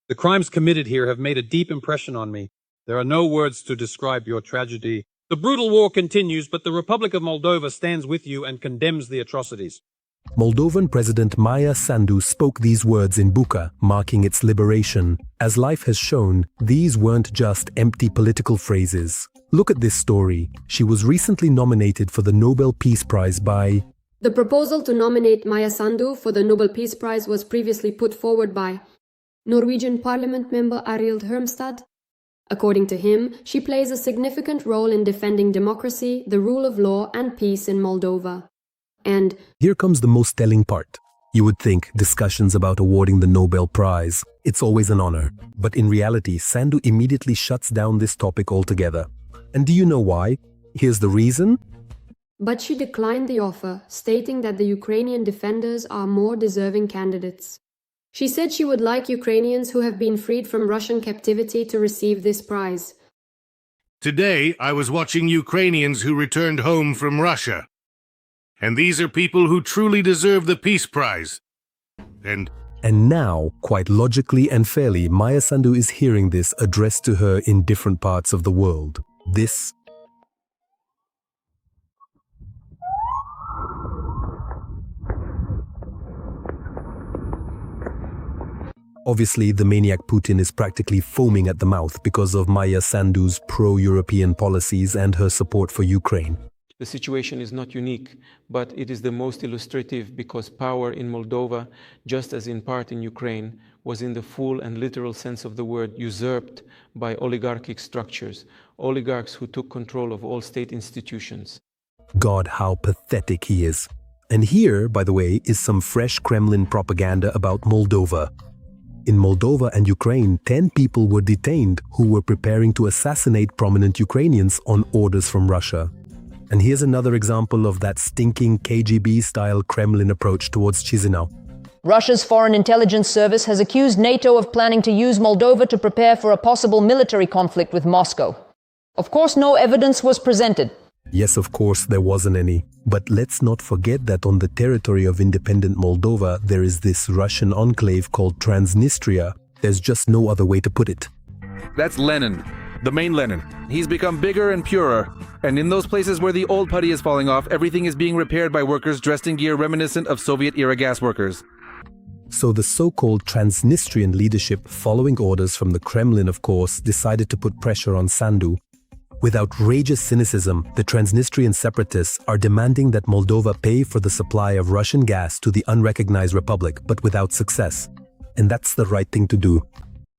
The crimes committed here have made a deep impression on me. There are no words to describe your tragedy. The brutal war continues, but the Republic of Moldova stands with you and condemns the atrocities. Moldovan President Maia Sandu spoke these words in Bucha, marking its liberation. As life has shown, these weren't just empty political phrases. Look at this story. She was recently nominated for the Nobel Peace Prize by... The proposal to nominate Maia Sandu for the Nobel Peace Prize was previously put forward by Norwegian Parliament member Arild Hermstad. According to him, she plays a significant role in defending democracy, the rule of law, and peace in Moldova. And here comes the most telling part. You would think discussions about awarding the Nobel Prize, it's always an honor. But in reality, Sandu immediately shuts down this topic altogether. And do you know why? Here's the reason. But she declined the offer, stating that the Ukrainian defenders are more deserving candidates. She said she would like Ukrainians who have been freed from Russian captivity to receive this prize. Today, I was watching Ukrainians who returned home from Russia. And these are people who truly deserve the Peace Prize. And now, quite logically and fairly, Maia Sandu is hearing this addressed to her in different parts of the world. This obviously, the maniac Putin is practically foaming at the mouth because of Maia Sandu's pro-European policies and her support for Ukraine. The situation is not unique, but it is the most illustrative because power in Moldova, just as in part in Ukraine, was in the full and literal sense of the word usurped by oligarchic structures, oligarchs who took control of all state institutions. God, how pathetic he is. And here, by the way, is some fresh Kremlin propaganda about Moldova. In Moldova and Ukraine, 10 people were detained who were preparing to assassinate prominent Ukrainians on orders from Russia. And here's another example of that stinking KGB-style Kremlin approach towards Chisinau. Russia's Foreign Intelligence Service has accused NATO of planning to use Moldova to prepare for a possible military conflict with Moscow. Of course, no evidence was presented. Yes, of course, there wasn't any. But let's not forget that on the territory of independent Moldova, there is this Russian enclave called Transnistria. There's just no other way to put it. That's Lenin, the main Lenin. He's become bigger and purer. And in those places where the old putty is falling off, everything is being repaired by workers dressed in gear reminiscent of Soviet-era gas workers. So the so-called Transnistrian leadership, following orders from the Kremlin, of course, decided to put pressure on Sandu. With outrageous cynicism, the Transnistrian separatists are demanding that Moldova pay for the supply of Russian gas to the unrecognized republic, but without success. And that's the right thing to do.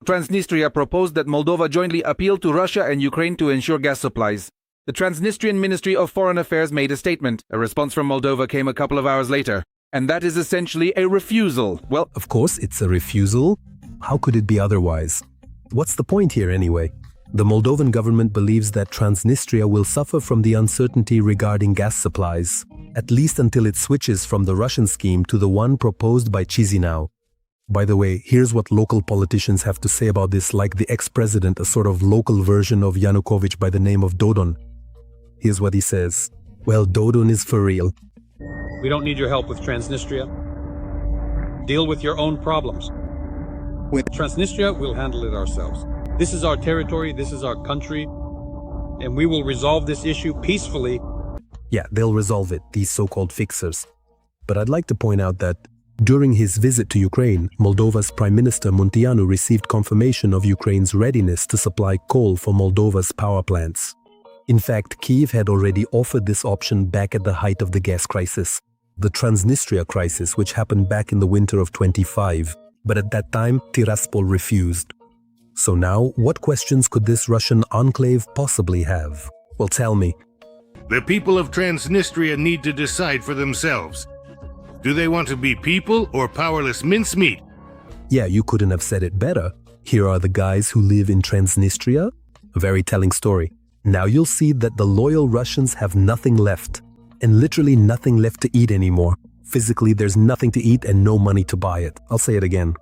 Transnistria proposed that Moldova jointly appeal to Russia and Ukraine to ensure gas supplies. The Transnistrian Ministry of Foreign Affairs made a statement. A response from Moldova came a couple of hours later. And that is essentially a refusal. Well, of course, it's a refusal. How could it be otherwise? What's the point here anyway? The Moldovan government believes that Transnistria will suffer from the uncertainty regarding gas supplies, at least until it switches from the Russian scheme to the one proposed by Chisinau. By the way, here's what local politicians have to say about this, like the ex-president, a sort of local version of Yanukovych by the name of Dodon. Here's what he says. Well, Dodon is for real. We don't need your help with Transnistria. Deal with your own problems. With Transnistria, we'll handle it ourselves. This is our territory, this is our country, and we will resolve this issue peacefully. Yeah, they'll resolve it, these so-called fixers. But I'd like to point out that during his visit to Ukraine, Moldova's Prime Minister Munteanu received confirmation of Ukraine's readiness to supply coal for Moldova's power plants. In fact, Kyiv had already offered this option back at the height of the gas crisis, the Transnistria crisis, which happened back in the winter of 25. But at that time, Tiraspol refused. So now, what questions could this Russian enclave possibly have? Well, tell me. the people of Transnistria need to decide for themselves. Do they want to be people or powerless mincemeat? Yeah, you couldn't have said it better. Here are the guys who live in Transnistria. A very telling story. Now you'll see that the loyal Russians have nothing left. And literally nothing left to eat anymore. Physically, there's nothing to eat and no money to buy it. I'll say it again.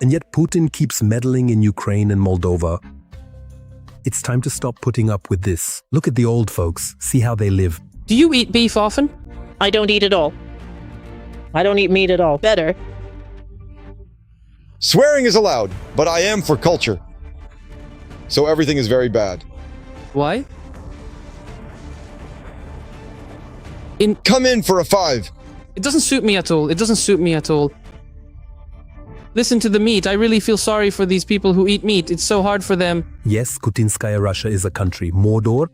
And yet Putin keeps meddling in Ukraine and Moldova. It's time to stop putting up with this. Look at the old folks. See how they live. Do you eat beef often? I don't eat at all. I don't eat meat at all. Better. Swearing is allowed, but I am for culture. So everything is very bad. Why? Come in for a 5. It doesn't suit me at all. It doesn't suit me at all. Listen to the meat. I really feel sorry for these people who eat meat. It's so hard for them. Yes, Kutinskaya Russia is a country. Mordor